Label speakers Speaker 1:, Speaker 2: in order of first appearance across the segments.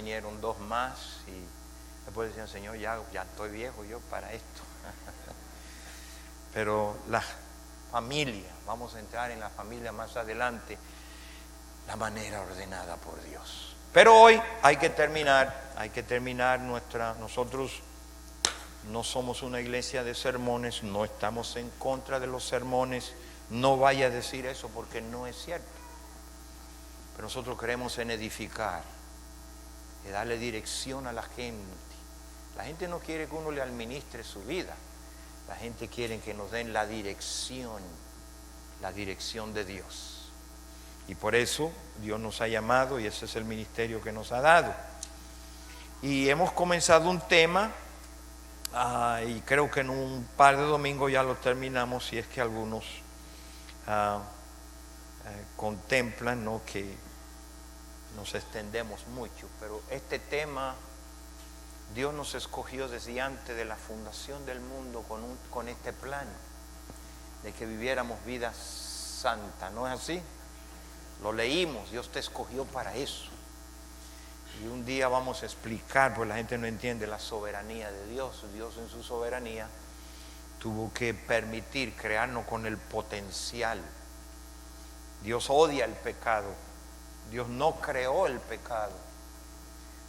Speaker 1: vinieron 2 más y después decían, Señor, ya estoy viejo yo para esto. Pero la familia, vamos a entrar en la familia más adelante, la manera ordenada por Dios. Pero hoy hay que terminar nosotros no somos una iglesia de sermones, no estamos en contra de los sermones, no vaya a decir eso porque no es cierto. Pero nosotros queremos en edificar, y darle dirección a la gente. La gente no quiere que uno le administre su vida. La gente quiere que nos den la dirección de Dios. Y por eso Dios nos ha llamado y ese es el ministerio que nos ha dado. Y hemos comenzado un tema, y creo que en un par de domingos ya lo terminamos, si es que algunos contemplan, ¿no?, que nos extendemos mucho. Pero este tema Dios nos escogió desde antes de la fundación del mundo con este plan de que viviéramos vida santa, ¿no es así? Lo leímos, Dios te escogió para eso. Y un día vamos a explicar, porque la gente no entiende la soberanía de Dios. Dios en su soberanía tuvo que permitir crearnos con el potencial. Dios odia el pecado. Dios no creó el pecado.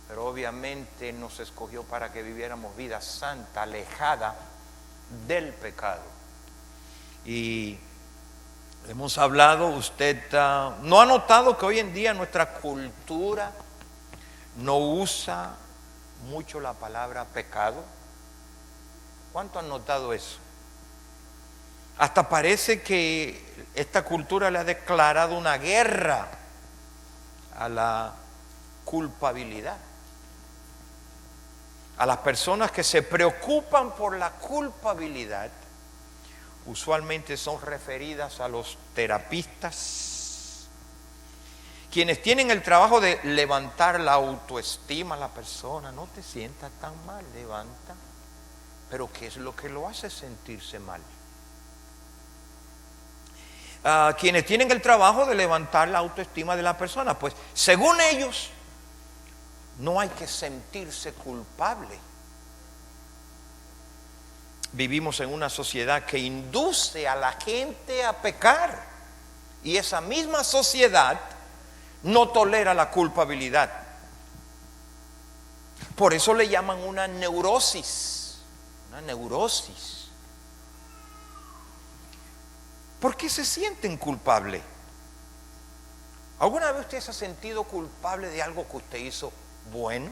Speaker 1: Pero obviamente nos escogió para que viviéramos vida santa, alejada del pecado. Y hemos hablado, usted ¿no ha notado que hoy en día nuestra cultura no usa mucho la palabra pecado? ¿Cuánto han notado eso? Hasta parece que esta cultura le ha declarado una guerra a la culpabilidad. A las personas que se preocupan por la culpabilidad, usualmente son referidas a los terapistas, quienes tienen el trabajo de levantar la autoestima a la persona. No te sientas tan mal, levanta. Pero ¿qué es lo que lo hace sentirse mal? Quienes tienen el trabajo de levantar la autoestima de la persona, pues según ellos no hay que sentirse culpable. Vivimos en una sociedad que induce a la gente a pecar, y esa misma sociedad no tolera la culpabilidad. Por eso le llaman una neurosis. Una neurosis. ¿Por qué se sienten culpables? ¿Alguna vez usted se ha sentido culpable de algo que usted hizo bueno?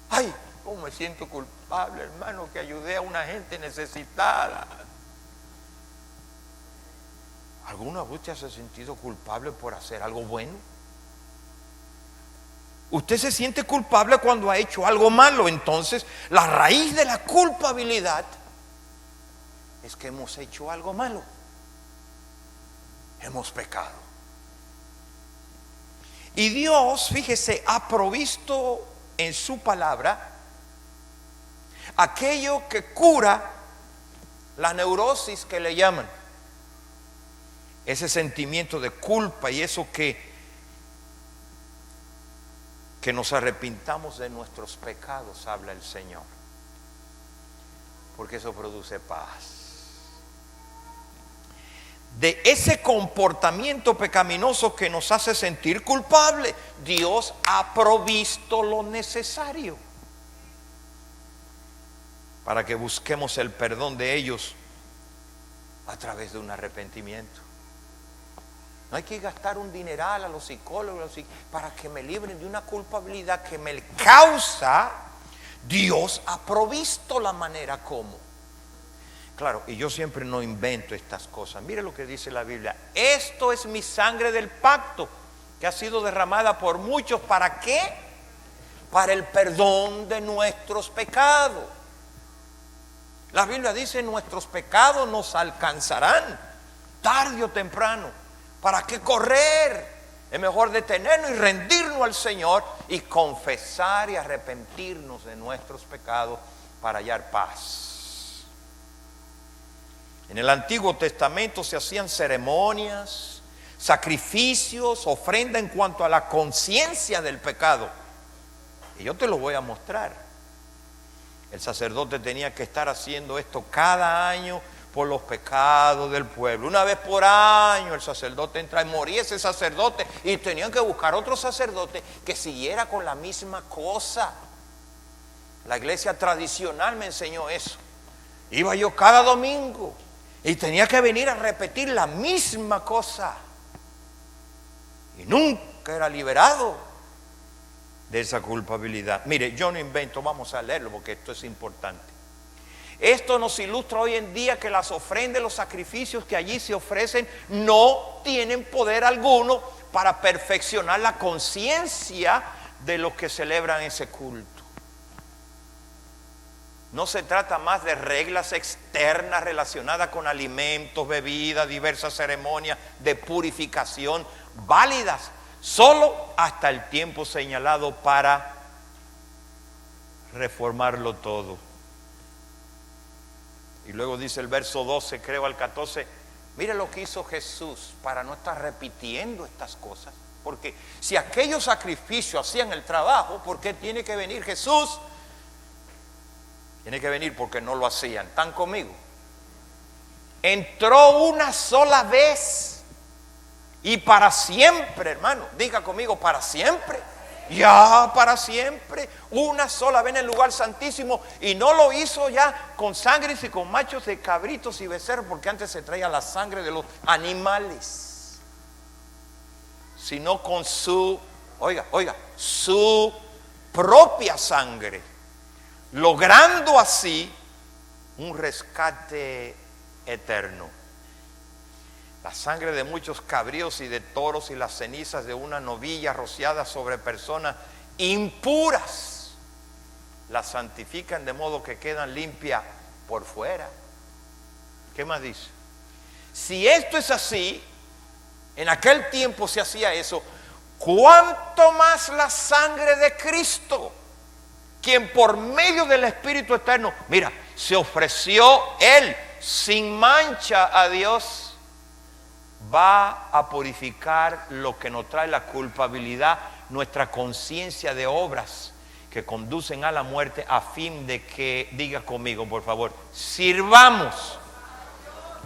Speaker 1: Ay, cómo me siento culpable, hermano, que ayudé a una gente necesitada. ¿Alguna vez usted se ha sentido culpable por hacer algo bueno? Usted se siente culpable cuando ha hecho algo malo. Entonces, la raíz de la culpabilidad es que hemos hecho algo malo. Hemos pecado. Y Dios, fíjese, ha provisto en su palabra aquello que cura la neurosis que le llaman. Ese sentimiento de culpa y eso que nos arrepintamos de nuestros pecados, habla el Señor. Porque eso produce paz. De ese comportamiento pecaminoso que nos hace sentir culpable, Dios ha provisto lo necesario para que busquemos el perdón de ellos a través de un arrepentimiento. No hay que gastar un dineral a los psicólogos para que me libren de una culpabilidad que me causa. Dios ha provisto la manera como. Claro, y yo siempre no invento estas cosas. Mire lo que dice la Biblia. Esto es mi sangre del pacto, que ha sido derramada por muchos. ¿Para qué? Para el perdón de nuestros pecados. La Biblia dice: nuestros pecados nos alcanzarán tarde o temprano. ¿Para qué correr? Es mejor detenernos y rendirnos al Señor y confesar y arrepentirnos de nuestros pecados para hallar paz. En el Antiguo Testamento se hacían ceremonias, sacrificios, ofrenda en cuanto a la conciencia del pecado. Y yo te lo voy a mostrar. El sacerdote tenía que estar haciendo esto cada año por los pecados del pueblo. Una vez por año el sacerdote entra y moría ese sacerdote y tenían que buscar otro sacerdote que siguiera con la misma cosa. La iglesia tradicional me enseñó eso. Iba yo cada domingo y tenía que venir a repetir la misma cosa. Y nunca era liberado de esa culpabilidad. Mire, yo no invento, vamos a leerlo porque esto es importante. Esto nos ilustra hoy en día que las ofrendas, los sacrificios que allí se ofrecen no tienen poder alguno para perfeccionar la conciencia de los que celebran ese culto. No se trata más de reglas externas relacionadas con alimentos, bebidas, diversas ceremonias de purificación válidas solo hasta el tiempo señalado para reformarlo todo. Y luego dice el verso 12, creo al 14, mire lo que hizo Jesús para no estar repitiendo estas cosas. Porque si aquellos sacrificios hacían el trabajo, ¿por qué tiene que venir Jesús? Tiene que venir porque no lo hacían. ¿Están conmigo? Entró una sola vez y para siempre, hermano. Diga conmigo, para siempre. Ya para siempre. Una sola vez en el lugar santísimo. Y no lo hizo ya con sangres y con machos de cabritos y becerros, porque antes se traía la sangre de los animales, sino con su, su propia sangre, logrando así un rescate eterno. La sangre de muchos cabríos y de toros y las cenizas de una novilla rociadas sobre personas impuras las santifican de modo que quedan limpias por fuera. ¿Qué más dice? Si esto es así, en aquel tiempo se hacía eso, ¿cuánto más la sangre de Cristo, quien por medio del Espíritu Eterno, mira, se ofreció Él sin mancha a Dios, va a purificar lo que nos trae la culpabilidad, nuestra conciencia de obras que conducen a la muerte, a fin de que, diga conmigo por favor, sirvamos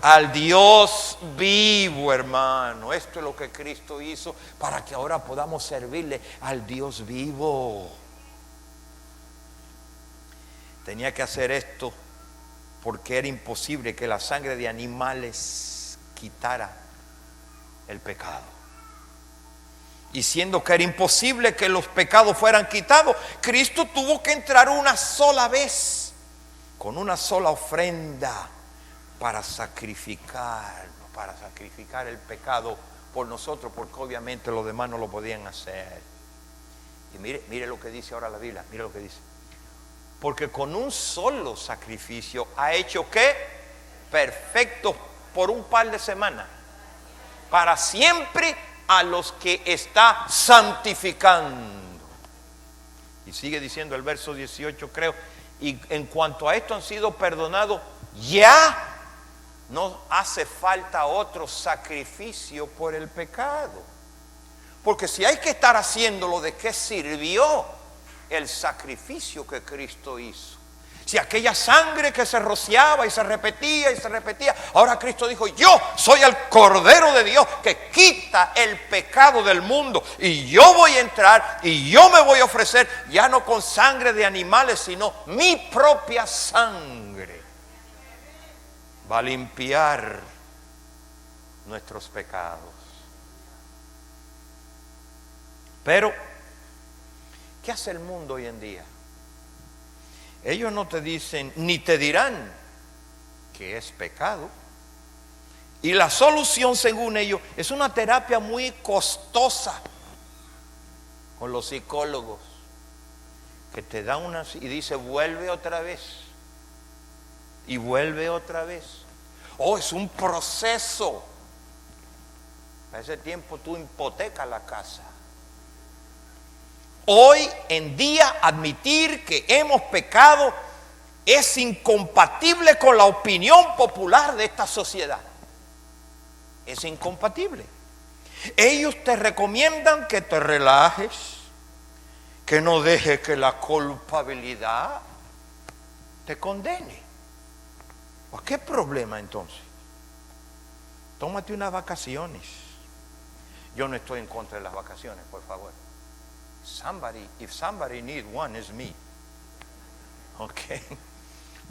Speaker 1: al Dios vivo, hermano. Esto es lo que Cristo hizo para que ahora podamos servirle al Dios vivo. Tenía que hacer esto porque era imposible que la sangre de animales quitara el pecado. Y siendo que era imposible que los pecados fueran quitados, Cristo tuvo que entrar una sola vez con una sola ofrenda para sacrificar el pecado por nosotros, porque obviamente los demás no lo podían hacer. Y mire lo que dice ahora la Biblia, mire lo que dice. Porque con un solo sacrificio ha hecho ¿qué? Perfecto por un par de semanas, para siempre a los que está santificando. Y sigue diciendo el verso 18, creo, y en cuanto a esto han sido perdonados, ya no hace falta otro sacrificio por el pecado. Porque si hay que estar haciéndolo, ¿de qué sirvió el sacrificio que Cristo hizo? Si aquella sangre que se rociaba y se repetía, ahora Cristo dijo, yo soy el Cordero de Dios que quita el pecado del mundo, y yo voy a entrar y yo me voy a ofrecer, ya no con sangre de animales, sino mi propia sangre va a limpiar nuestros pecados. Pero ¿qué hace el mundo hoy en día? Ellos no te dicen ni te dirán que es pecado. Y la solución, según ellos, es una terapia muy costosa con los psicólogos, que te dan una y dice vuelve otra vez y vuelve otra vez. Oh, es un proceso. A ese tiempo tú hipotecas la casa. Hoy en día admitir que hemos pecado es incompatible con la opinión popular de esta sociedad. Es incompatible. Ellos te recomiendan que te relajes, que no dejes que la culpabilidad te condene. ¿Pues qué problema entonces? Tómate unas vacaciones. Yo no estoy en contra de las vacaciones, por favor. If somebody needs one, it's me. Ok.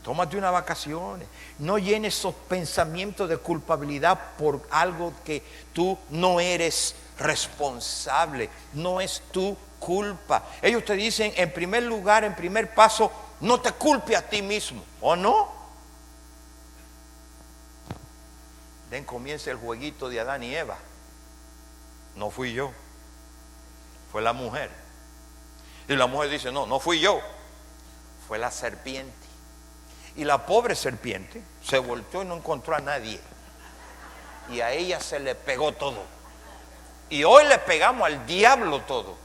Speaker 1: Tómate unas vacaciones. No llenes esos pensamientos de culpabilidad por algo que tú no eres responsable. No es tu culpa. Ellos te dicen, en primer lugar, en primer paso, no te culpe a ti mismo. ¿O no? Den comienza el jueguito de Adán y Eva. No fui yo. Fue la mujer. Y la mujer dice, no, no fui yo. Fue la serpiente. Y la pobre serpiente se volteó y no encontró a nadie. Y a ella se le pegó todo. Y hoy le pegamos al diablo todo.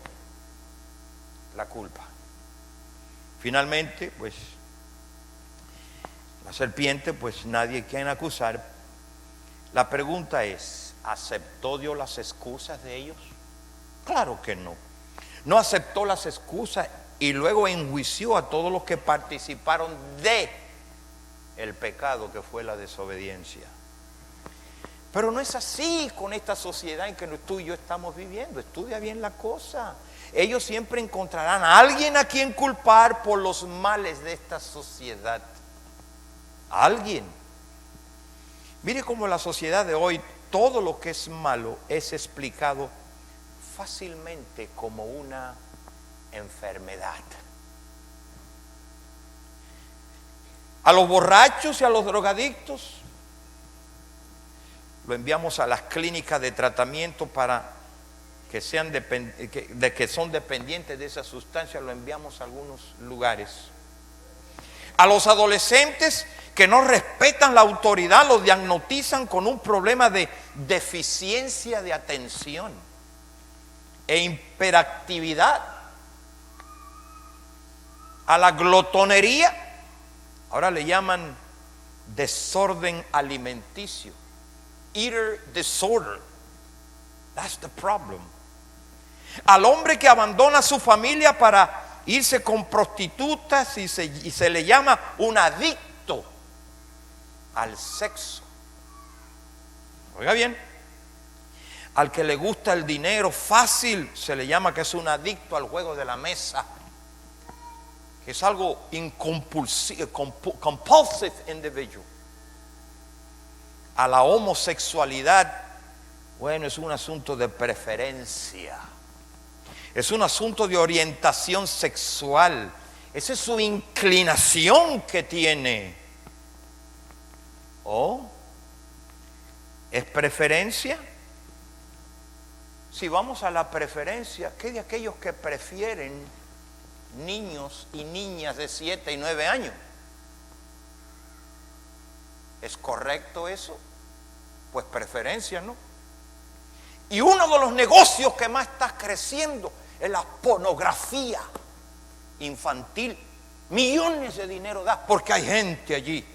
Speaker 1: La culpa. Finalmente, pues, la serpiente, pues nadie quiere acusar. La pregunta es, ¿aceptó Dios las excusas de ellos? Claro que no. No aceptó las excusas y luego enjuició a todos los que participaron de el pecado que fue la desobediencia. Pero no es así con esta sociedad en que tú y yo estamos viviendo. Estudia bien la cosa. Ellos siempre encontrarán a alguien a quien culpar por los males de esta sociedad. Alguien. Mire cómo la sociedad de hoy, todo lo que es malo es explicado fácilmente como una enfermedad. A los borrachos y a los drogadictos lo enviamos a las clínicas de tratamiento para que sean que son dependientes de esa sustancia, lo enviamos a algunos lugares. A los adolescentes que no respetan la autoridad los diagnostican con un problema de deficiencia de atención e hiperactividad. A la glotonería ahora le llaman desorden alimenticio, eater disorder. That's the problem. Al hombre que abandona a su familia para irse con prostitutas y se le llama un adicto al sexo. Oiga bien, al que le gusta el dinero fácil se le llama que es un adicto al juego de la mesa, que es algo compulsive individual. A la homosexualidad, bueno, es un asunto de preferencia. Es un asunto de orientación sexual. Esa es su inclinación que tiene. ¿O es preferencia? Si vamos a la preferencia, ¿qué de aquellos que prefieren niños y niñas de 7 y 9 años? ¿Es correcto eso? Pues preferencia, ¿no? Y uno de los negocios que más está creciendo es la pornografía infantil. Millones de dinero da, porque hay gente allí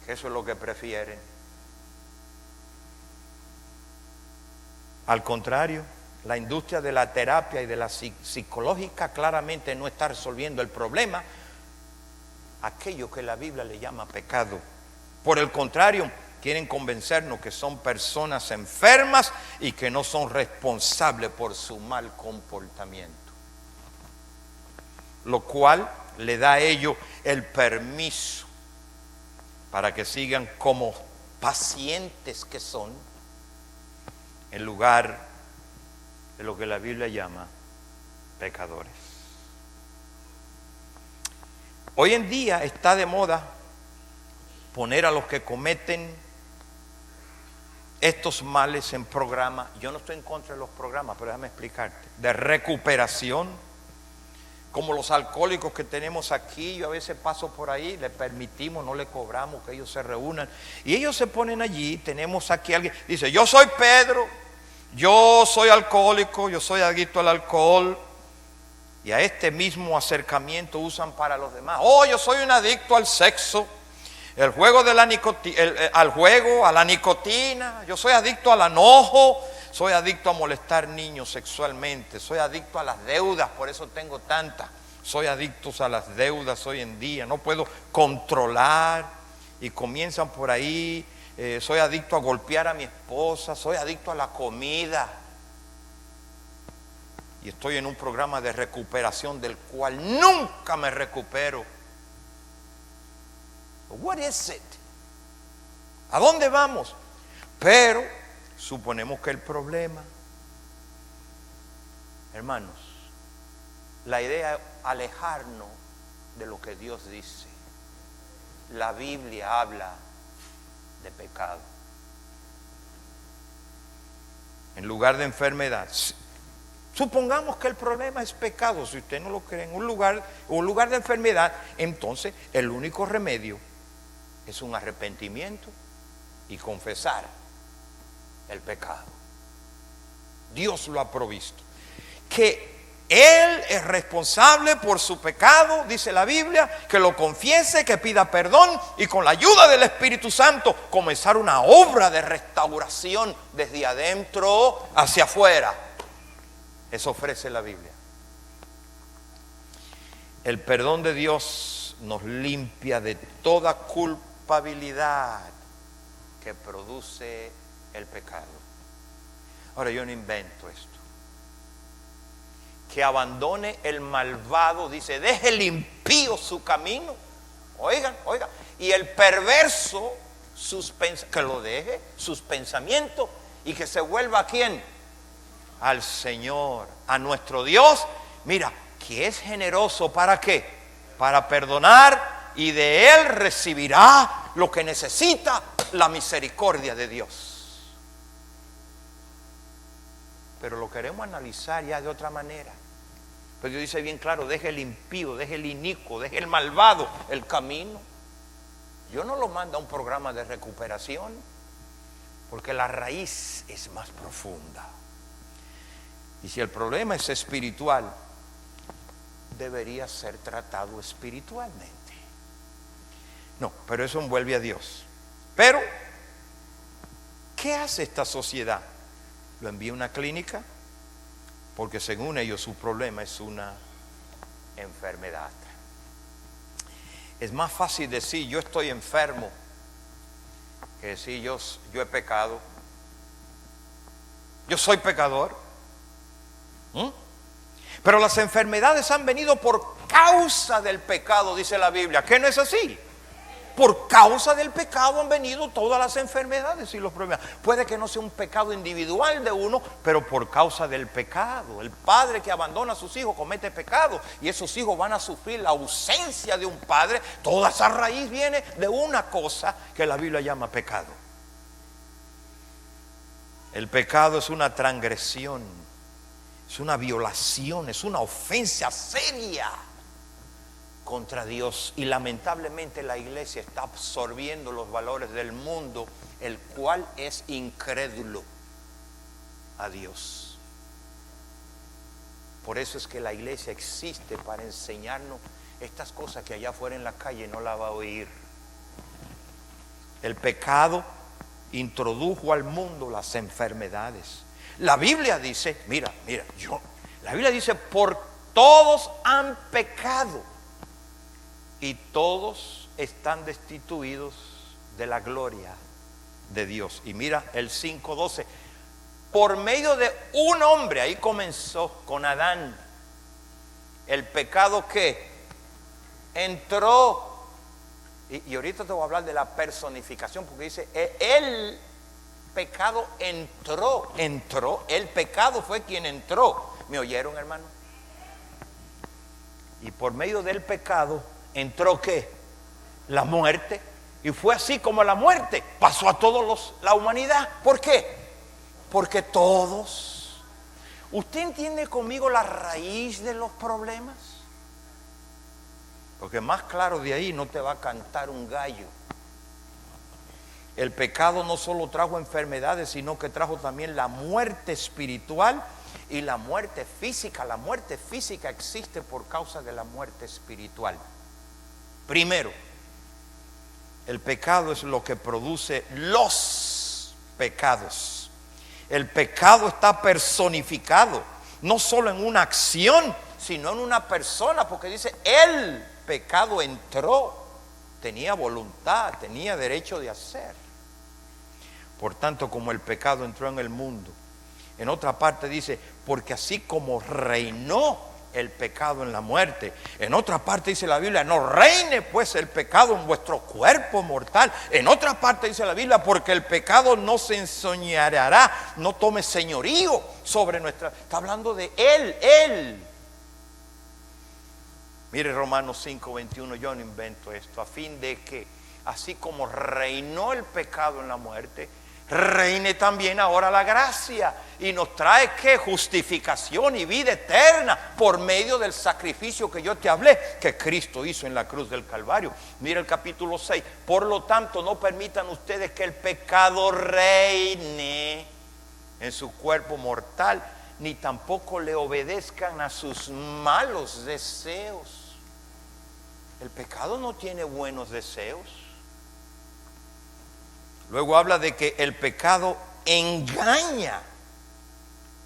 Speaker 1: que eso es lo que prefieren. Al contrario, la industria de la terapia y de la psicológica claramente no está resolviendo el problema, aquello que la Biblia le llama pecado. Por el contrario, quieren convencernos que son personas enfermas y que no son responsables por su mal comportamiento. Lo cual le da a ellos el permiso para que sigan como pacientes que son, en lugar de lo que la Biblia llama pecadores. Hoy en día está de moda poner a los que cometen estos males en programas. Yo no estoy en contra de los programas, pero déjame explicarte, de recuperación, como los alcohólicos que tenemos aquí. Yo a veces paso por ahí, le permitimos, no le cobramos que ellos se reúnan y ellos se ponen allí. Tenemos aquí alguien, dice, yo soy Pedro, yo soy alcohólico, yo soy adicto al alcohol, y a este mismo acercamiento usan para los demás. Oh, yo soy un adicto al sexo, El juego de la al juego, a la nicotina. Yo soy adicto al enojo. Soy adicto a molestar niños sexualmente. Soy adicto a las deudas, por eso tengo tantas. Soy adicto a las deudas hoy en día. No puedo controlar y comienzan por ahí. Soy adicto a golpear a mi esposa. Soy adicto a la comida. Y estoy en un programa de recuperación del cual nunca me recupero. What is it? ¿A dónde vamos? Pero suponemos que el problema, hermanos, la idea es alejarnos de lo que Dios dice. La Biblia habla de pecado. En lugar de enfermedad. Supongamos que el problema es pecado. Si usted no lo cree, en un lugar de enfermedad, entonces el único remedio es un arrepentimiento y confesar el pecado. Dios lo ha provisto. Que Él es responsable por su pecado, dice la Biblia, que lo confiese, que pida perdón y con la ayuda del Espíritu Santo comenzar una obra de restauración desde adentro hacia afuera. Eso ofrece la Biblia. El perdón de Dios nos limpia de toda culpabilidad que produce el pecado. Ahora, yo no invento esto. Que abandone el malvado, dice, deje el impío su camino. Oigan. Y el perverso, que lo deje, sus pensamientos, y que se vuelva ¿a quién? Al Señor, a nuestro Dios. Mira, que es generoso, ¿para qué? Para perdonar, y de Él recibirá lo que necesita, la misericordia de Dios. Pero lo queremos analizar ya de otra manera. Pero Dios dice bien claro, deje el impío, deje el inicuo, deje el malvado el camino. Yo no lo mando a un programa de recuperación, porque la raíz es más profunda. Y si el problema es espiritual, debería ser tratado espiritualmente. No, pero eso envuelve a Dios. Pero, ¿qué hace esta sociedad? Lo envía a una clínica, porque según ellos su problema es una enfermedad. Es más fácil decir yo estoy enfermo que decir yo he pecado. Yo soy pecador. Pero las enfermedades han venido por causa del pecado, dice la Biblia. ¿Qué no es así? Por causa del pecado han venido todas las enfermedades y los problemas. Puede que no sea un pecado individual de uno, pero por causa del pecado. El padre que abandona a sus hijos comete pecado y esos hijos van a sufrir la ausencia de un padre. Toda esa raíz viene de una cosa que la Biblia llama pecado. El pecado es una transgresión, es una violación, es una ofensa seria contra Dios, y lamentablemente la iglesia está absorbiendo los valores del mundo, el cual es incrédulo a Dios. Por eso es que la iglesia existe, para enseñarnos estas cosas que allá afuera en la calle no la va a oír. El pecado introdujo al mundo las enfermedades. La Biblia dice, la Biblia dice, por todos han pecado y todos están destituidos de la gloria de Dios. Y mira el 5:12, por medio de un hombre, ahí comenzó con Adán, el pecado que entró, y ahorita te voy a hablar de la personificación, porque dice, el pecado entró, el pecado fue quien entró. ¿Me oyeron, hermano? Y por medio del pecado entró ¿qué? La muerte. Y fue así como la muerte pasó a todos la humanidad. ¿Por qué? Porque todos. ¿Usted entiende conmigo la raíz de los problemas? Porque más claro de ahí no te va a cantar un gallo. El pecado no solo trajo enfermedades, sino que trajo también la muerte espiritual y la muerte física. La muerte física existe por causa de la muerte espiritual. Primero, El pecado es lo que produce los pecados. El pecado está personificado, no solo en una acción, sino en una persona, porque dice, el pecado entró, tenía voluntad, tenía derecho de hacer. Por tanto, como el pecado entró en el mundo, en otra parte dice, porque así como reinó el pecado en la muerte. En otra parte dice la Biblia, no reine pues el pecado en vuestro cuerpo mortal. En otra parte dice la Biblia, porque el pecado no se enseñoreará, no tome señorío sobre nuestra. Está hablando de él. Mire Romanos 5:21, yo no invento esto, a fin de que así como reinó el pecado en la muerte, reine también ahora la gracia y nos trae ¿qué? Justificación y vida eterna por medio del sacrificio que yo te hablé, que Cristo hizo en la cruz del Calvario. Mira el capítulo 6, por lo tanto no permitan ustedes que el pecado reine en su cuerpo mortal, ni tampoco le obedezcan a sus malos deseos. El pecado no tiene buenos deseos. Luego habla de que el pecado engaña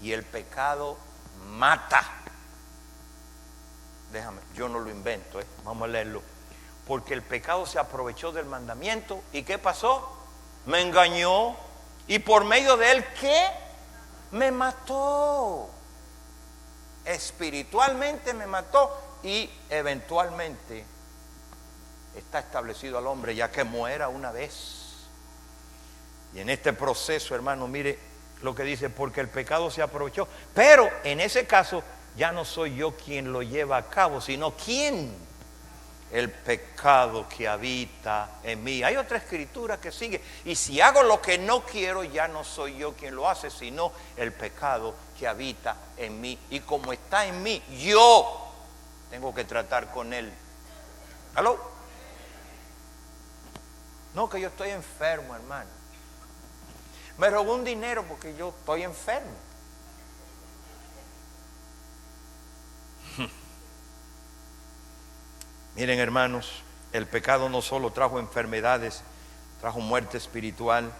Speaker 1: y el pecado mata. Déjame, yo no lo invento, vamos a leerlo. Porque el pecado se aprovechó del mandamiento y ¿qué pasó? Me engañó y por medio de él ¿qué? Me mató. Espiritualmente me mató y eventualmente está establecido al hombre ya que muera una vez. Y en este proceso, hermano, mire lo que dice, porque el pecado se aprovechó. Pero en ese caso ya no soy yo quien lo lleva a cabo, sino ¿quién? El pecado que habita en mí. Hay otra escritura que sigue. Y si hago lo que no quiero, ya no soy yo quien lo hace, sino el pecado que habita en mí. Y como está en mí, yo tengo que tratar con él. ¿Aló? No, que yo estoy enfermo, hermano. Me robó un dinero porque yo estoy enfermo. Miren, hermanos, el pecado no solo trajo enfermedades, trajo muerte espiritual.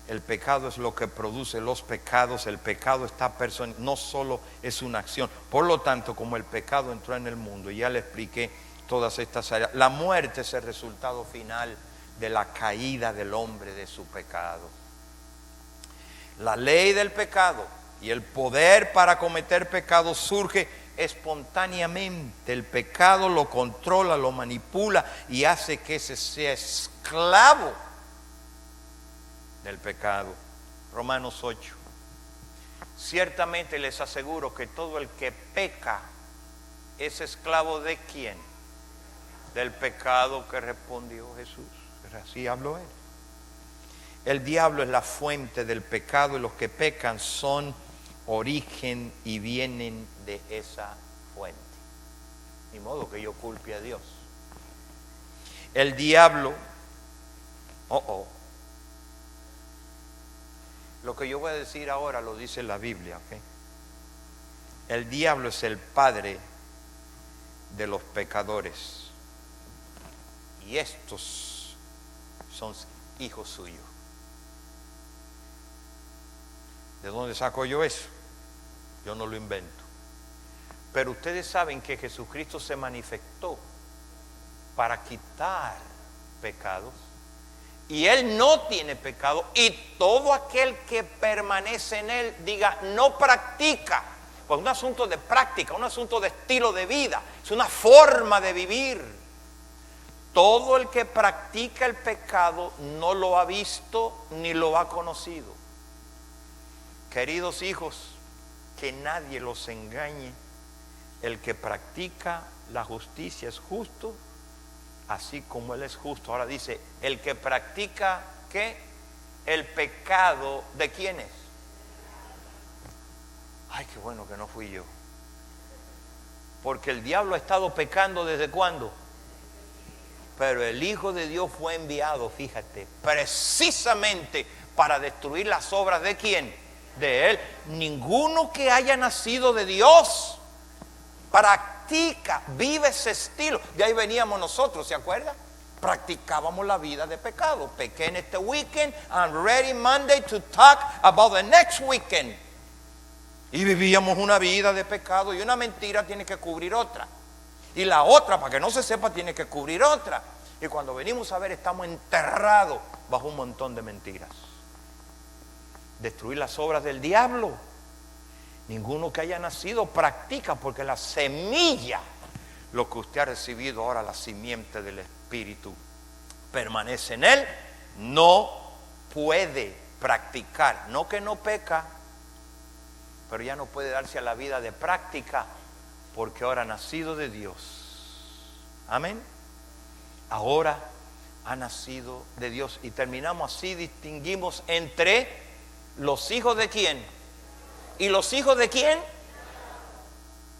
Speaker 1: El pecado es lo que produce los pecados. El pecado está no solo es una acción. Por lo tanto, como el pecado entró en el mundo, y ya le expliqué todas estas áreas, la muerte es el resultado final de la caída del hombre de su pecado. La ley del pecado y el poder para cometer pecado surge espontáneamente. El pecado lo controla, lo manipula y hace que ese sea esclavo del pecado. Romanos 8. Ciertamente les aseguro que todo el que peca es esclavo ¿de quién? Del pecado que respondió Jesús. Así habló él. El diablo es la fuente del pecado y los que pecan son origen y vienen de esa fuente. Ni modo que yo culpe a Dios. El diablo, lo que yo voy a decir ahora lo dice la Biblia, ¿ok? El diablo es el padre de los pecadores y estos son hijos suyos. ¿De dónde saco yo eso? Yo no lo invento. Pero ustedes saben que Jesucristo se manifestó para quitar pecados. Y Él no tiene pecado. Y todo aquel que permanece en Él, diga, no practica. Pues un asunto de práctica, un asunto de estilo de vida. Es una forma de vivir. Todo el que practica el pecado no lo ha visto ni lo ha conocido. Queridos hijos, que nadie los engañe. El que practica la justicia es justo, así como Él es justo. Ahora dice, el que practica, ¿qué? El pecado, ¿de quién es? Ay, qué bueno que no fui yo. Porque el diablo ha estado pecando ¿desde cuándo? Pero el Hijo de Dios fue enviado, fíjate, precisamente para destruir las obras ¿de quién? De Él. Ninguno que haya nacido de Dios practica, vive ese estilo. De ahí veníamos nosotros, ¿se acuerdan? practicábamos la vida de pecado. Pequé en este weekend, I'm ready Monday to talk about the next weekend. Y vivíamos una vida de pecado, y una mentira tiene que cubrir otra. Y la otra, para que no se sepa, tiene que cubrir otra. Y cuando venimos a ver, estamos enterrados bajo un montón de mentiras. Destruir las obras del diablo. Ninguno que haya nacido practica, porque la semilla, lo que usted ha recibido ahora, la simiente del Espíritu, permanece en él, no puede practicar. No que no peca, pero ya no puede darse a la vida de práctica, porque ahora ha nacido de Dios. Amén. Ahora ha nacido de Dios. Y terminamos así, distinguimos entre los hijos de quién y los hijos de quién.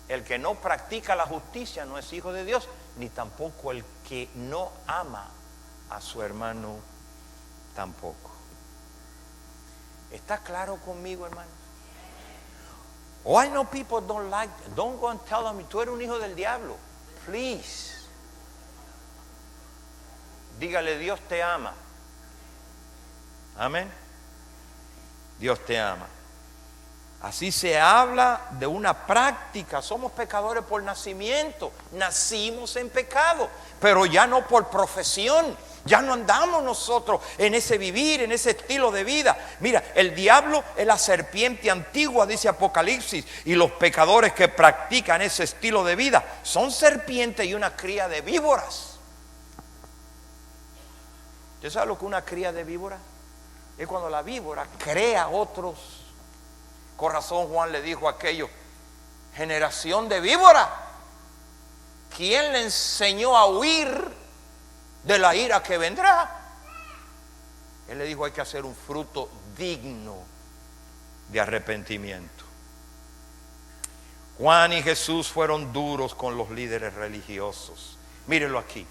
Speaker 1: El que no practica la justicia no es hijo de Dios, ni tampoco el que no ama a su hermano tampoco. ¿Está claro conmigo, hermano? Oh, I know people don't like that. Don't go and tell them, tú eres un hijo del diablo. Please. Dígale, Dios te ama. Amén. Dios te ama. Así se habla de una práctica. Somos pecadores por nacimiento. Nacimos en pecado, pero ya no por profesión. Ya no andamos nosotros en ese vivir, en ese estilo de vida. Mira, el diablo es la serpiente antigua, dice Apocalipsis, y los pecadores que practican ese estilo de vida son serpientes y una cría de víboras. ¿Usted sabe lo que es una cría de víbora? Es cuando la víbora crea otros. Con razón Juan le dijo a aquello, generación de víbora. ¿Quién le enseñó a huir de la ira que vendrá? Él le dijo, hay que hacer un fruto digno de arrepentimiento. Juan y Jesús fueron duros con los líderes religiosos. Mírenlo aquí.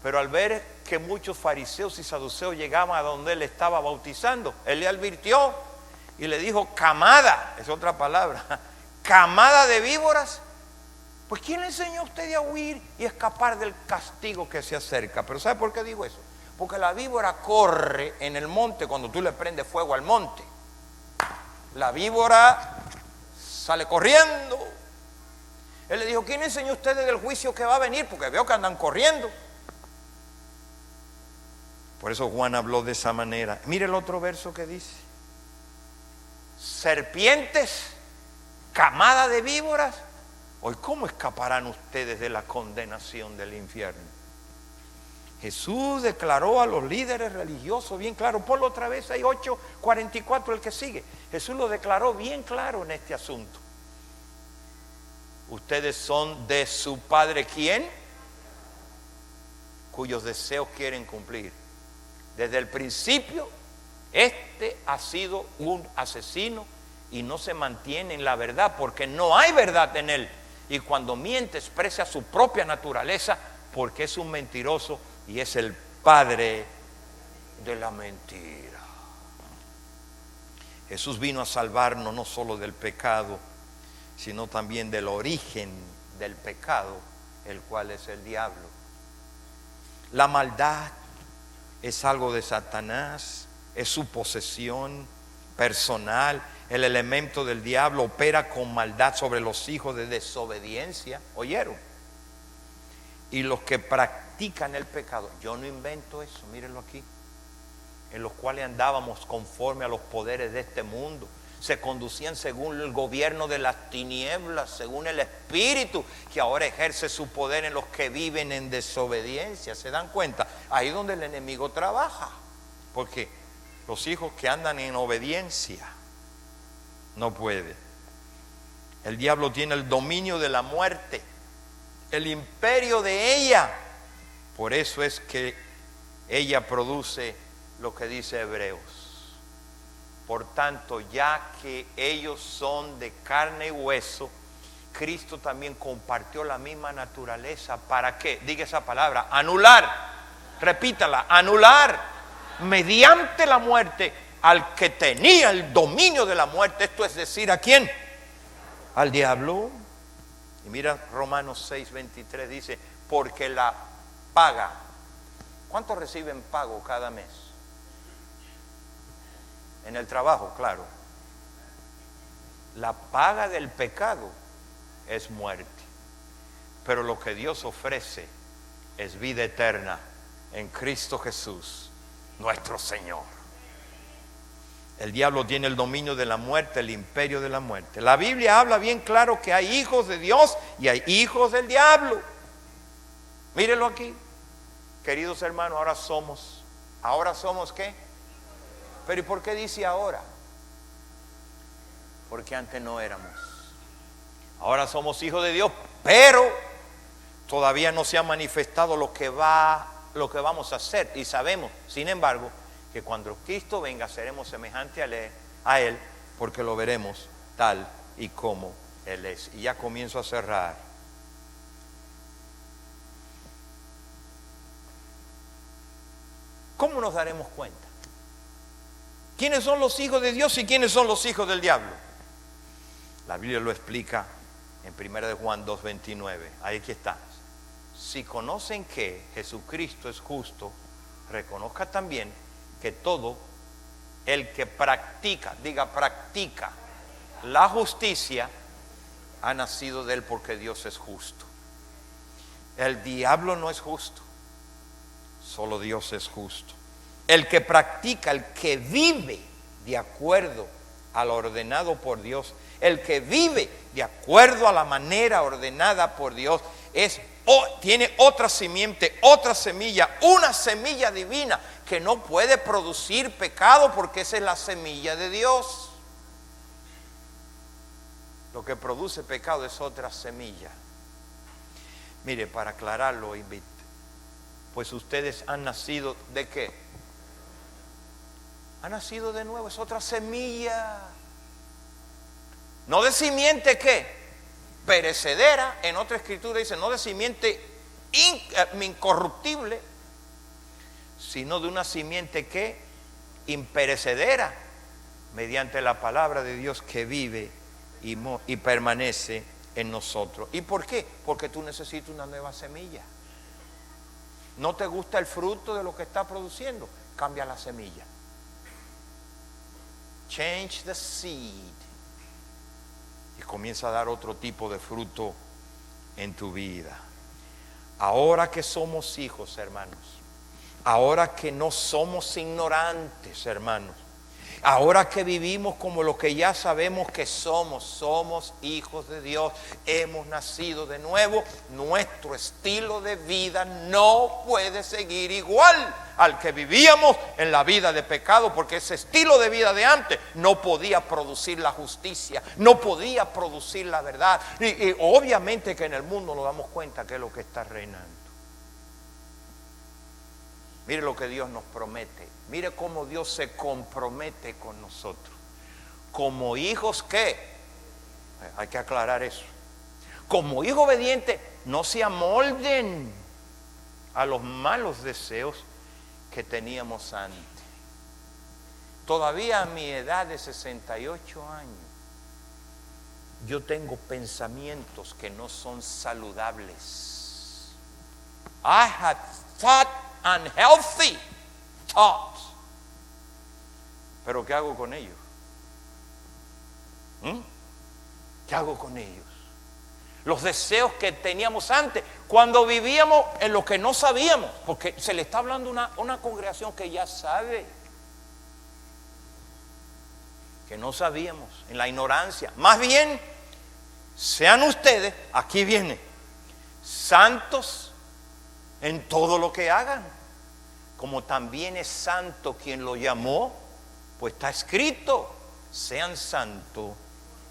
Speaker 1: Pero al ver que muchos fariseos y saduceos llegaban a donde él estaba bautizando, él le advirtió y le dijo, camada, es otra palabra, camada de víboras. Pues ¿quién le enseñó a usted a huir y escapar del castigo que se acerca? Pero ¿sabe por qué digo eso? Porque la víbora corre en el monte cuando tú le prendes fuego al monte. La víbora sale corriendo. Él le dijo, ¿quién le enseñó a ustedes del juicio que va a venir? Porque veo que andan corriendo. Por eso Juan habló de esa manera. Mire el otro verso que dice, serpientes, camada de víboras. Hoy, ¿cómo escaparán ustedes de la condenación del infierno? Jesús declaró a los líderes religiosos bien claro. Ponlo otra vez, hay 8:44 el que sigue. Jesús lo declaró bien claro en este asunto. Ustedes son de su padre, ¿quién? Cuyos deseos quieren cumplir. Desde el principio, este ha sido un asesino y no se mantiene en la verdad porque no hay verdad en él. Y cuando miente expresa su propia naturaleza porque es un mentiroso y es el padre de la mentira. Jesús vino a salvarnos no solo del pecado, sino también del origen del pecado, el cual es el diablo. La maldad es algo de Satanás, es su posesión personal. El elemento del diablo opera con maldad sobre los hijos de desobediencia. ¿Oyeron? Y los que practican el pecado, yo no invento eso, mírenlo aquí, en los cuales andábamos conforme a los poderes de este mundo, se conducían según el gobierno de las tinieblas, según el espíritu que ahora ejerce su poder en los que viven en desobediencia. ¿Se dan cuenta? Ahí es donde el enemigo trabaja, porque los hijos que andan en obediencia no puede. El diablo tiene el dominio de la muerte, el imperio de ella. Por eso es que ella produce lo que dice Hebreos. Por tanto, ya que ellos son de carne y hueso, Cristo también compartió la misma naturaleza. ¿Para qué? Diga esa palabra, anular. Repítala, anular. Mediante la muerte al que tenía el dominio de la muerte. Esto es decir, ¿a quién? Al diablo. Y mira Romanos 6:23 dice, porque la paga ¿Cuántos reciben pago cada mes? En el trabajo, claro. La paga del pecado es muerte, pero lo que Dios ofrece es vida eterna en Cristo Jesús, nuestro Señor. El diablo tiene el dominio de la muerte, el imperio de la muerte. La Biblia habla bien claro que hay hijos de Dios y hay hijos del diablo. Mírenlo aquí, queridos hermanos. Ahora somos ¿qué? Pero ¿y por qué dice ahora? Porque antes no éramos. Ahora somos hijos de Dios, pero todavía no se ha manifestado lo que vamos a hacer. Y sabemos, sin embargo, que cuando Cristo venga seremos semejantes a Él, porque lo veremos tal y como Él es. Y ya comienzo a cerrar. ¿Cómo nos daremos cuenta? ¿Quiénes son los hijos de Dios y quiénes son los hijos del diablo? La Biblia lo explica en 1 de Juan 2:29. Ahí aquí está. Si conocen que Jesucristo es justo, reconozca también que todo el que practica la justicia, ha nacido de Él, porque Dios es justo. El diablo no es justo, solo Dios es justo. El que practica, el que vive de acuerdo a lo ordenado por Dios, el que vive de acuerdo a la manera ordenada por Dios, tiene otra simiente, otra semilla, una semilla divina que no puede producir pecado, porque esa es la semilla de Dios. Lo que produce pecado es otra semilla. Mire, para aclararlo, pues ustedes han nacido ¿de qué? Han nacido de nuevo, es otra semilla. No de simiente ¿qué? Perecedera. En otra escritura dice no de simiente incorruptible, sino de una simiente ¿qué? Imperecedera, mediante la palabra de Dios que vive y permanece en nosotros. ¿Y por qué? Porque tú necesitas una nueva semilla. ¿No te gusta el fruto de lo que está produciendo? Cambia la semilla. Change the seed. Y comienza a dar otro tipo de fruto en tu vida. Ahora que somos hijos, hermanos, ahora que no somos ignorantes, hermanos, ahora que vivimos como lo que ya sabemos que somos hijos de Dios, hemos nacido de nuevo, nuestro estilo de vida no puede seguir igual al que vivíamos en la vida de pecado, porque ese estilo de vida de antes no podía producir la justicia, no podía producir la verdad. Y obviamente que en el mundo nos damos cuenta que es lo que está reinando. Mire lo que Dios nos promete. Mire cómo Dios se compromete con nosotros. Como hijos, ¿qué? Hay que aclarar eso. Como hijos obedientes, no se amolden a los malos deseos que teníamos antes. Todavía a mi edad de 68 años, yo tengo pensamientos que no son saludables. I had thought unhealthy thoughts. Pero ¿qué hago con ellos? ¿Qué hago con ellos? Los deseos que teníamos antes, cuando vivíamos en lo que no sabíamos, porque se le está hablando a una congregación que ya sabe, que no sabíamos, en la ignorancia. Más bien, sean ustedes, aquí viene, santos en todo lo que hagan, como también es santo quien lo llamó, pues está escrito, sean santos,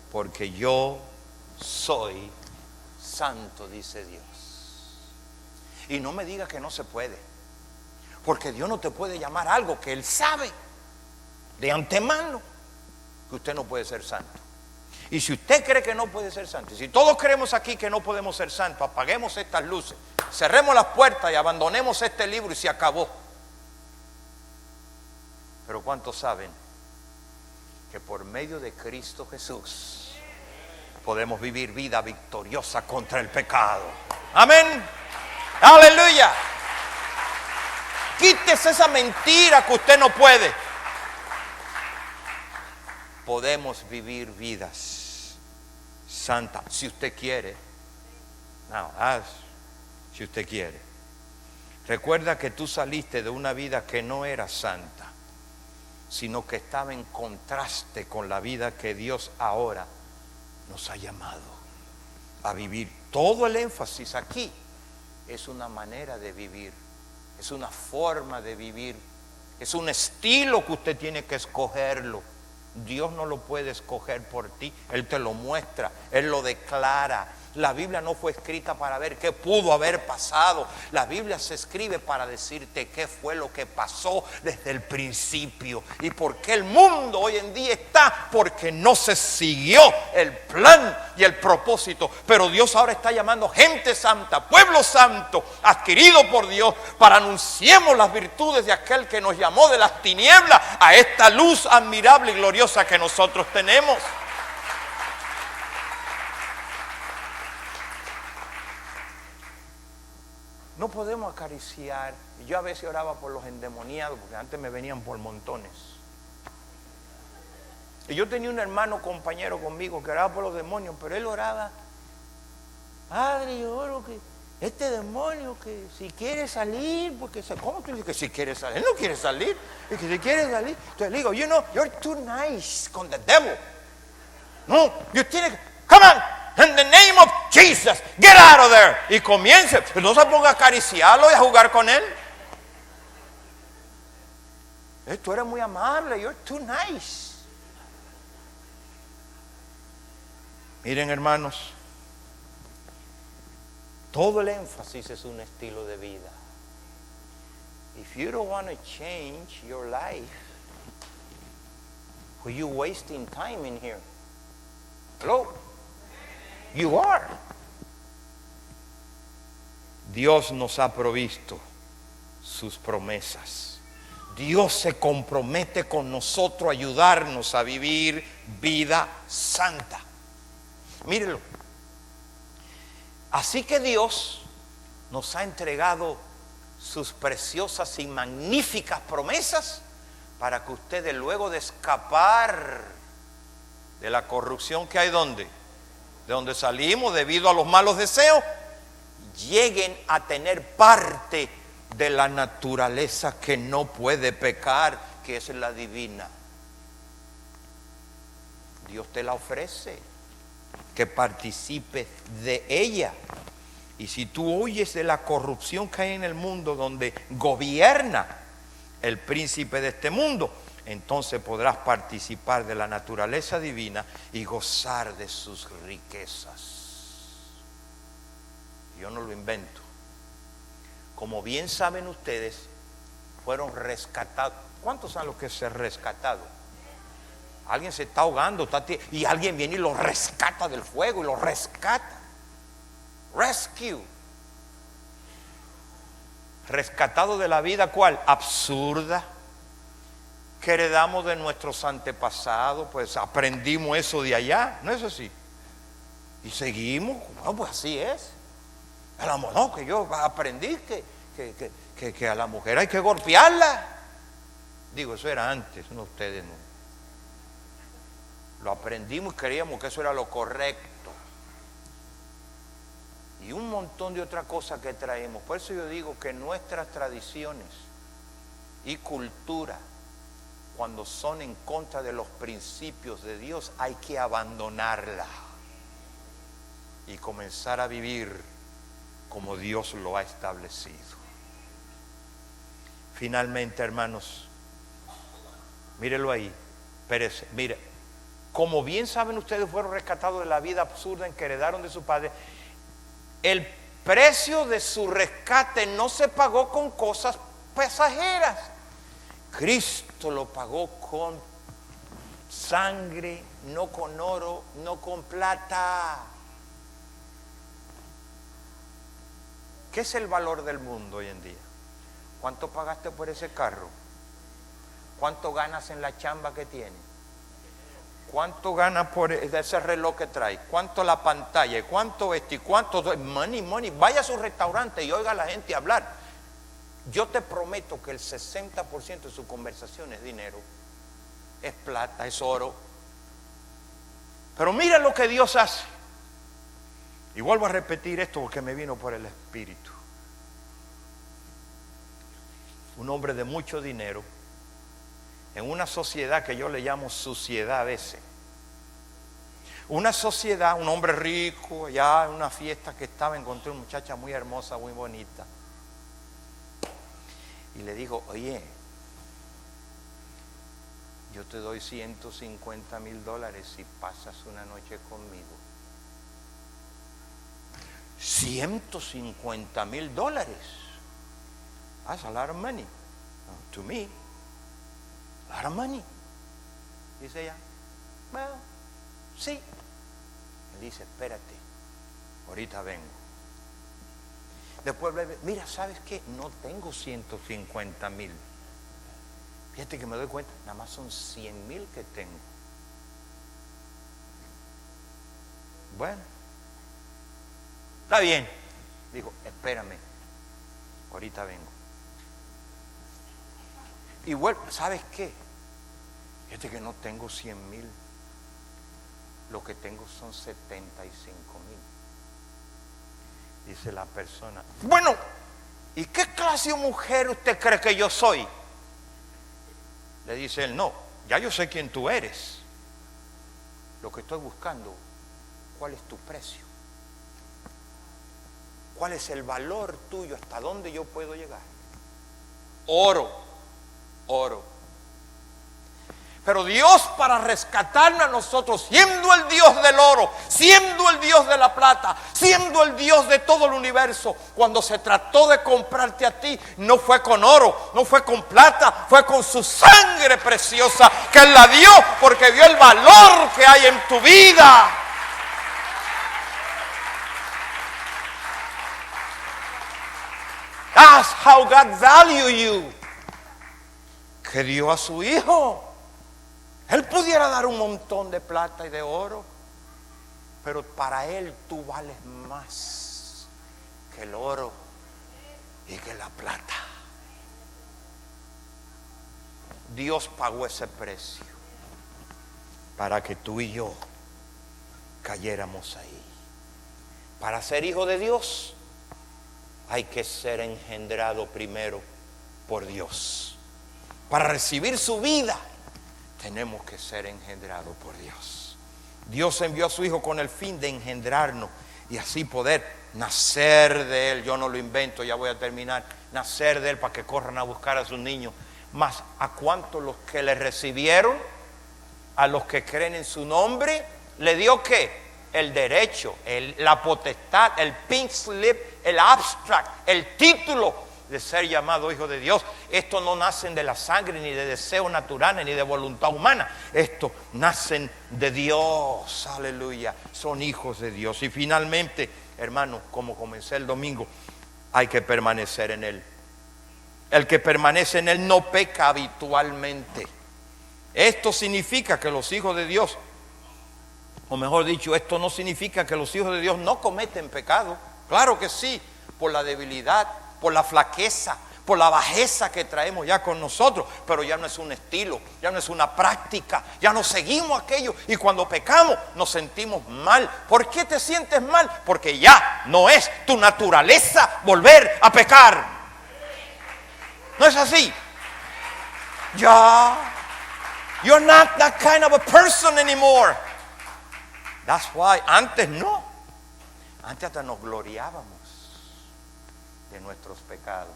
Speaker 1: porque yo soy santo, dice Dios. Y no me diga que no se puede, porque Dios no te puede llamar algo que Él sabe de antemano que usted no puede ser santo. Y si usted cree que no puede ser santo, y si todos creemos aquí que no podemos ser santos, apaguemos estas luces, cerremos las puertas y abandonemos este libro y se acabó. Pero ¿cuántos saben que por medio de Cristo Jesús podemos vivir vida victoriosa contra el pecado? Amén. Aleluya. Quítese esa mentira que usted no puede. Podemos vivir vidas santas si usted quiere. No, si usted quiere. Recuerda que tú saliste de una vida que no era santa, sino que estaba en contraste con la vida que Dios ahora nos ha llamado a vivir. Todo el énfasis aquí es una manera de vivir, es una forma de vivir, es un estilo que usted tiene que escogerlo. Dios no lo puede escoger por ti, Él te lo muestra, Él lo declara. La Biblia no fue escrita para ver qué pudo haber pasado. La Biblia se escribe para decirte qué fue lo que pasó desde el principio. Y por qué el mundo hoy en día está, porque no se siguió el plan y el propósito. Pero Dios ahora está llamando gente santa, pueblo santo, adquirido por Dios, para anunciemos las virtudes de aquel que nos llamó de las tinieblas a esta luz admirable y gloriosa que nosotros tenemos. No podemos acariciar. Yo a veces oraba por los endemoniados, porque antes me venían por montones. Y yo tenía un hermano compañero conmigo que oraba por los demonios, pero él oraba: Padre, yo oro que este demonio, que si quiere salir, porque ¿cómo tú dices que si quiere salir? Él no quiere salir, y que si quiere salir. Entonces le digo, you know, you're too nice con the devil. No, you tiene que, come on. In the name of Jesus, get out of there. Y comience. No se ponga a acariciarlo y a jugar con él. Tú eres muy amable. You're too nice. Miren, hermanos, todo el énfasis es un estilo de vida. If you don't want to change your life, are you wasting time in here? Hello? You are. Dios nos ha provisto sus promesas. Dios se compromete con nosotros a ayudarnos a vivir vida santa. Mírenlo. Así que Dios nos ha entregado sus preciosas y magníficas promesas para que ustedes, luego de escapar de la corrupción que hay ¿dónde? De donde salimos debido a los malos deseos, lleguen a tener parte de la naturaleza que no puede pecar, que es la divina. Dios te la ofrece, que participes de ella. Y si tú huyes de la corrupción que hay en el mundo, donde gobierna el príncipe de este mundo, entonces podrás participar de la naturaleza divina y gozar de sus riquezas. Yo no lo invento. Como bien saben ustedes, fueron rescatados. ¿Cuántos saben lo que es ser rescatado? Alguien se está ahogando y alguien viene y lo rescata del fuego y lo rescata. Rescue. Rescatado de la vida, ¿cuál? Absurda, que heredamos de nuestros antepasados. Pues aprendimos eso de allá, ¿no es así? Y seguimos, no, pues así es. No, que yo aprendí que a la mujer hay que golpearla. Digo, eso era antes, no ustedes no. Lo aprendimos y creíamos que eso era lo correcto. Y un montón de otras cosas que traemos. Por eso yo digo que nuestras tradiciones y cultura, cuando son en contra de los principios de Dios, hay que abandonarla y comenzar a vivir como Dios lo ha establecido. Finalmente, hermanos, mírelo ahí, Pérez, mire, como bien saben ustedes, fueron rescatados de la vida absurda en que heredaron de su padre. El precio de su rescate no se pagó con cosas pasajeras. Cristo lo pagó con sangre, no con oro, no con plata. ¿Qué es el valor del mundo hoy en día? ¿Cuánto pagaste por ese carro? ¿Cuánto ganas en la chamba que tienes? ¿Cuánto ganas por ese reloj que trae? ¿Cuánto la pantalla? ¿Cuánto esto? ¿Y cuánto? Money. Vaya a su restaurante y oiga a la gente hablar. Yo te prometo que el 60% de su conversación es dinero, es plata, es oro. Pero mira lo que Dios hace. Y vuelvo a repetir esto porque me vino por el Espíritu. Un hombre de mucho dinero, en una sociedad que yo le llamo suciedad a veces. Una sociedad, un hombre rico, allá en una fiesta que estaba, encontré una muchacha muy hermosa, muy bonita. Y le dijo, oye, yo te doy $150,000 si pasas una noche conmigo. $150,000. That's a lot of money. To me, a lot of money. Dice ella, well, sí. Le dice, espérate, ahorita vengo. Después, mira, ¿sabes qué? No tengo 150,000. Fíjate que me doy cuenta, nada más son 100,000 que tengo. Bueno, está bien. Dijo, espérame, ahorita vengo. Y bueno, ¿sabes qué? Fíjate que no tengo 100,000. Lo que tengo son 75,000. Dice la persona, bueno, ¿y qué clase de mujer usted cree que yo soy? Le dice él, no, ya yo sé quién tú eres. Lo que estoy buscando, ¿cuál es tu precio? ¿Cuál es el valor tuyo? ¿Hasta dónde yo puedo llegar? Oro, oro. Pero Dios, para rescatarnos a nosotros, siendo el Dios del oro, siendo el Dios de la plata, siendo el Dios de todo el universo, cuando se trató de comprarte a ti, no fue con oro, no fue con plata, fue con su sangre preciosa, que Él la dio porque vio el valor que hay en tu vida. That's how God values you. Que dio a su Hijo. Él pudiera dar un montón de plata y de oro, pero para Él tú vales más que el oro y que la plata. Dios pagó ese precio para que tú y yo cayéramos ahí. Para ser hijo de Dios hay que ser engendrado primero por Dios. Para recibir su vida tenemos que ser engendrados por Dios. Dios envió a su Hijo con el fin de engendrarnos y así poder nacer de Él. Yo no lo invento, ya voy a terminar. Nacer de Él para que corran a buscar a sus niños. Mas ¿a cuántos los que le recibieron? A los que creen en su nombre, ¿le dio qué? El derecho, la potestad, el pink slip, el abstract, el título de ser llamado hijo de Dios. Estos no nacen de la sangre, ni de deseos naturales, ni de voluntad humana. Estos nacen de Dios, aleluya. Son hijos de Dios. Y finalmente, hermanos, como comencé el domingo, hay que permanecer en Él. El que permanece en Él no peca habitualmente. Esto significa que los hijos de Dios, o mejor dicho, esto no significa que los hijos de Dios no cometen pecado. Claro que sí, por la debilidad, por la flaqueza, por la bajeza que traemos ya con nosotros, pero ya no es un estilo, ya no es una práctica, ya no seguimos aquello y cuando pecamos nos sentimos mal. ¿Por qué te sientes mal? Porque ya no es tu naturaleza volver a pecar. ¿No es así? Ya, you're not that kind of a person anymore. That's why, antes no, antes hasta nos gloriábamos de nuestros pecados.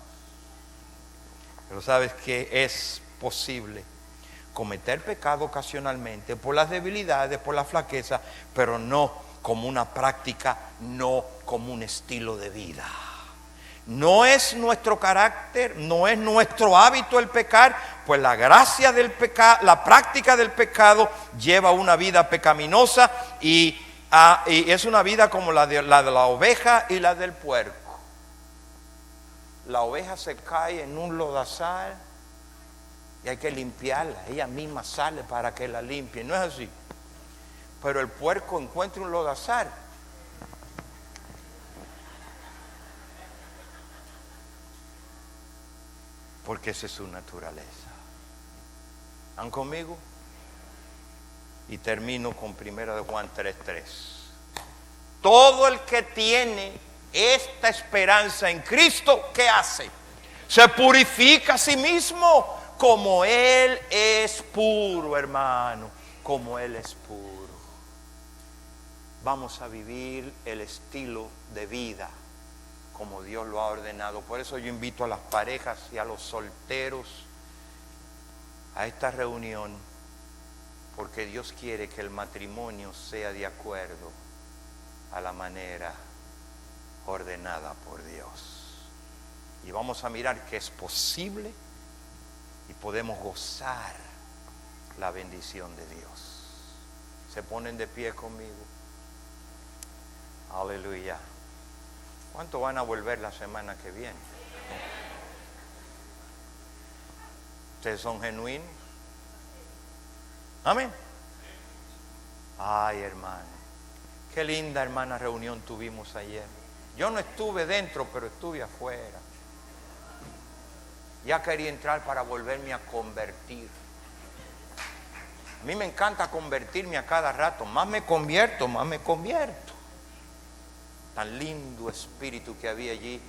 Speaker 1: Pero sabes que es posible cometer pecado ocasionalmente por las debilidades, por la flaqueza, pero no como una práctica, no como un estilo de vida. No es nuestro carácter, no es nuestro hábito el pecar, pues la gracia del pecado, la práctica del pecado lleva una vida pecaminosa y es una vida como la de la oveja y la del puerco. La oveja se cae en un lodazal y hay que limpiarla. Ella misma sale para que la limpie. No es así. Pero el puerco encuentra un lodazal. porque esa es su naturaleza. ¿Están conmigo? Y termino con 1 Juan 3:3. Todo el que tiene esta esperanza en Cristo, ¿qué hace? Se purifica a sí mismo como Él es puro, hermano, como Él es puro. Vamos a vivir el estilo de vida como Dios lo ha ordenado. Por eso yo invito a las parejas y a los solteros a esta reunión, porque Dios quiere que el matrimonio sea de acuerdo a la manera ordenada por Dios. Y vamos a mirar que es posible y podemos gozar la bendición de Dios. ¿Se ponen de pie conmigo? Aleluya. ¿Cuántos van a volver la semana que viene? ¿Ustedes son genuinos? Amén. Ay, hermano, qué linda, hermana, reunión tuvimos ayer. Yo no estuve dentro, pero estuve afuera. Ya quería entrar para volverme a convertir. A mí me encanta convertirme a cada rato. Más me convierto, más me convierto. Tan lindo espíritu que había allí.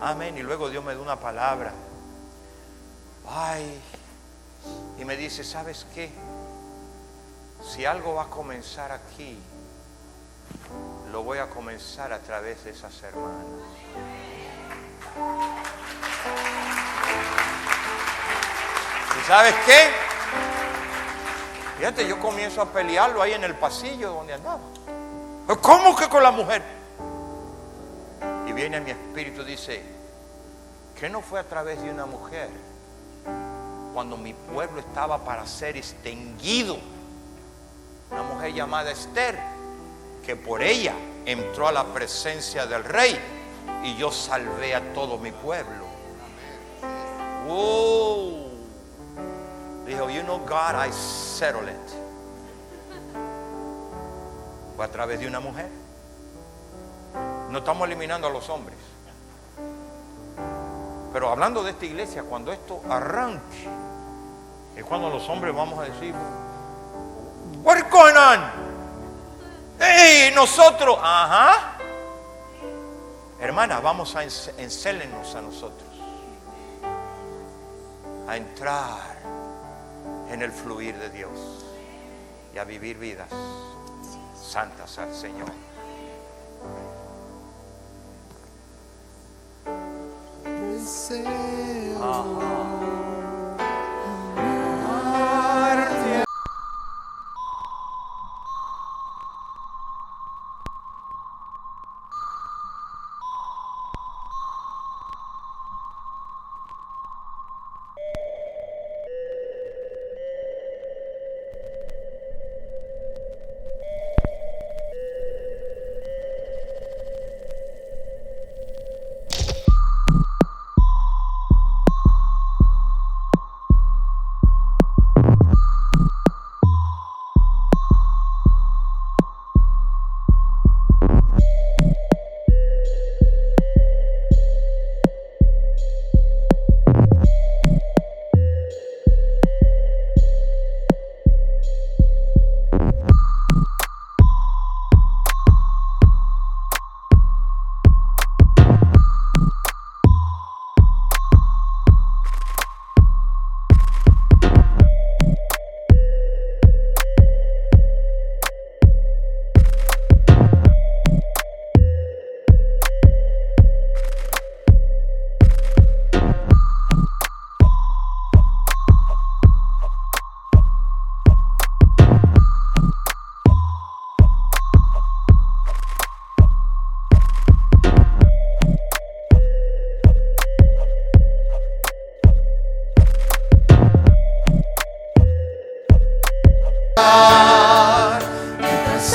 Speaker 1: Amén. Y luego Dios me dio una palabra. Ay. Y me dice, ¿sabes qué? Si algo va a comenzar aquí, lo voy a comenzar a través de esas hermanas. ¿Y sabes qué? Fíjate, yo comienzo a pelearlo ahí en el pasillo donde andaba. ¿Cómo que con la mujer? Y viene a mi espíritu y dice, ¿qué no fue a través de una mujer? Cuando mi pueblo estaba para ser extinguido, una mujer llamada Esther, que por ella entró a la presencia del rey y yo salvé a todo mi pueblo. Oh, dijo, you know God, I settle it. Fue a través de una mujer. No estamos eliminando a los hombres, pero hablando de esta iglesia, cuando esto arranque, es cuando los hombres vamos a decir, what's going on? Hey, nosotros, ajá. Hermana, vamos a enséñarnos a nosotros a entrar en el fluir de Dios y a vivir vidas santas al Señor.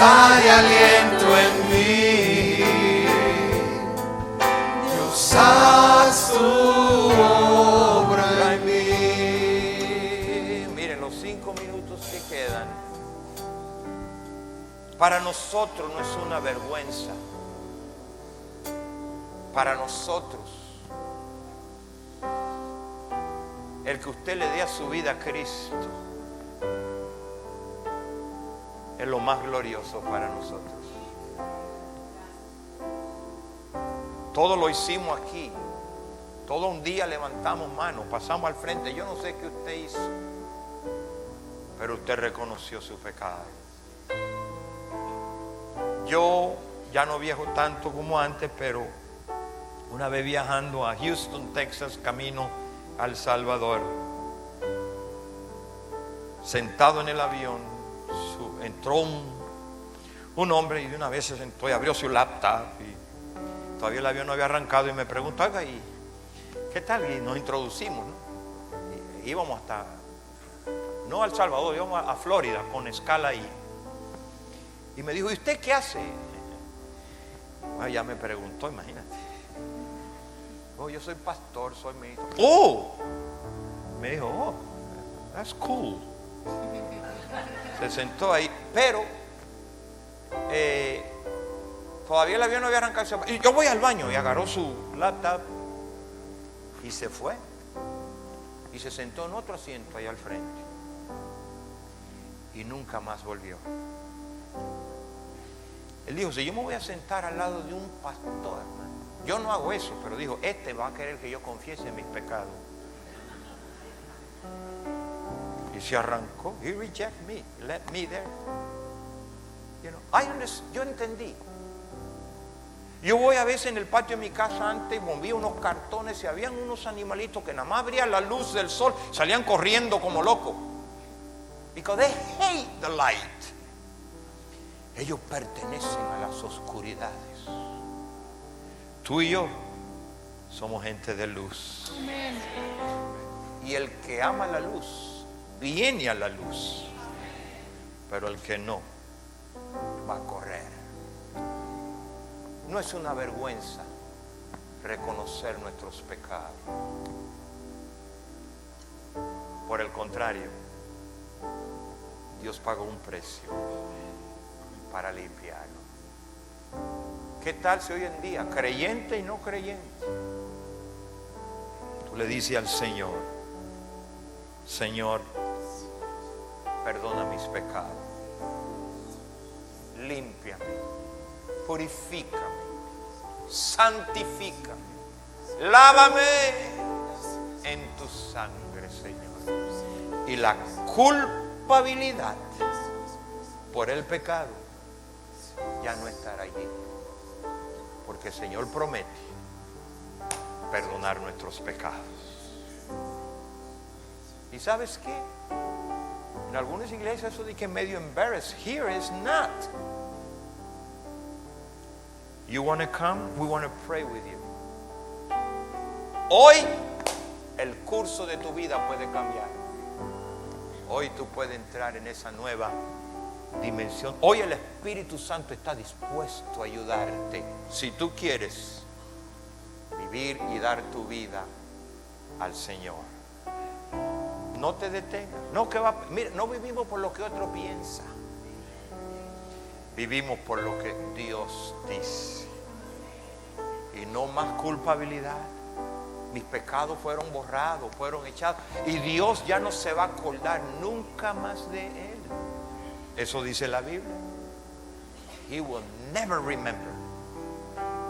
Speaker 2: Hay aliento en mí, Dios, haz tu obra en mí.
Speaker 1: Miren, los 5 minutos que quedan, para nosotros no es una vergüenza. Para nosotros el que usted le dé a su vida a Cristo es lo más glorioso para nosotros. Todo lo hicimos aquí. Todo un día levantamos manos, pasamos al frente. Yo no sé qué usted hizo, pero usted reconoció su pecado. Yo ya no viajo tanto como antes, pero una vez viajando a Houston, Texas, camino a El Salvador, sentado en el avión, entró un hombre y de una vez se sentó y abrió su laptop y todavía el avión no había arrancado y me preguntó, oiga, ¿y qué tal? Y nos introducimos, ¿no? Íbamos hasta, no a El Salvador, íbamos a Florida con escala ahí. Y me dijo, ¿y usted qué hace? Ya me preguntó, imagínate. Oh, yo soy pastor, soy ministro. Oh, me dijo, oh, that's cool. Se sentó ahí, pero todavía el avión no había arrancado. Y yo voy al baño y agarró su laptop y se fue. Y se sentó en otro asiento ahí al frente. Y nunca más volvió. Él dijo, si yo me voy a sentar al lado de un pastor, hermano, yo no hago eso, pero dijo, este va a querer que yo confiese mis pecados. Y se arrancó. He rejected me, let me there. You know, yo entendí. Yo voy a veces en el patio de mi casa antes, movía unos cartones y habían unos animalitos que nada más abría la luz del sol, salían corriendo como locos. Because they hate the light. Ellos pertenecen a las oscuridades. Tú y yo somos gente de luz. Amen. Y el que ama la luz viene a la luz, pero el que no va a correr. No es una vergüenza reconocer nuestros pecados. Por el contrario, Dios pagó un precio para limpiarlo. ¿Qué tal si hoy en día, creyente y no creyente, tú le dices al Señor, Señor, perdona mis pecados, límpiame, purifícame, santifícame, lávame en tu sangre, Señor? Y la culpabilidad por el pecado ya no estará allí, porque el Señor promete perdonar nuestros pecados. ¿Y sabes qué? En algunas iglesias eso de que medio embarrassed. Here is not. You want to come? We want to pray with you. Hoy el curso de tu vida puede cambiar. Hoy tú puedes entrar en esa nueva dimensión. Hoy el Espíritu Santo está dispuesto a ayudarte. Si tú quieres vivir y dar tu vida al Señor, no te detengas. Mira, no vivimos por lo que otro piensa. Vivimos por lo que Dios dice. Y no más culpabilidad. Mis pecados fueron borrados, fueron echados. Y Dios ya no se va a acordar nunca más de Él. Eso dice la Biblia. He will never remember.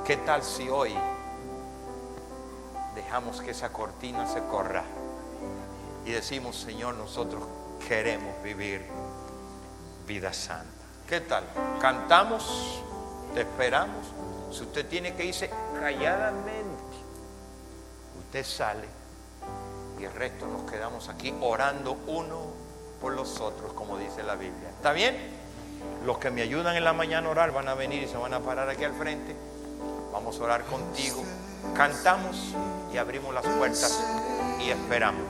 Speaker 1: ¿Qué tal si hoy dejamos que esa cortina se corra y decimos, Señor, nosotros queremos vivir vida santa? ¿Qué tal? Cantamos, te esperamos. Si usted tiene que irse calladamente, usted sale y el resto nos quedamos aquí orando uno por los otros, como dice la Biblia. ¿Está bien? Los que me ayudan en la mañana a orar van a venir y se van a parar aquí al frente. Vamos a orar contigo. Cantamos y abrimos las puertas y esperamos.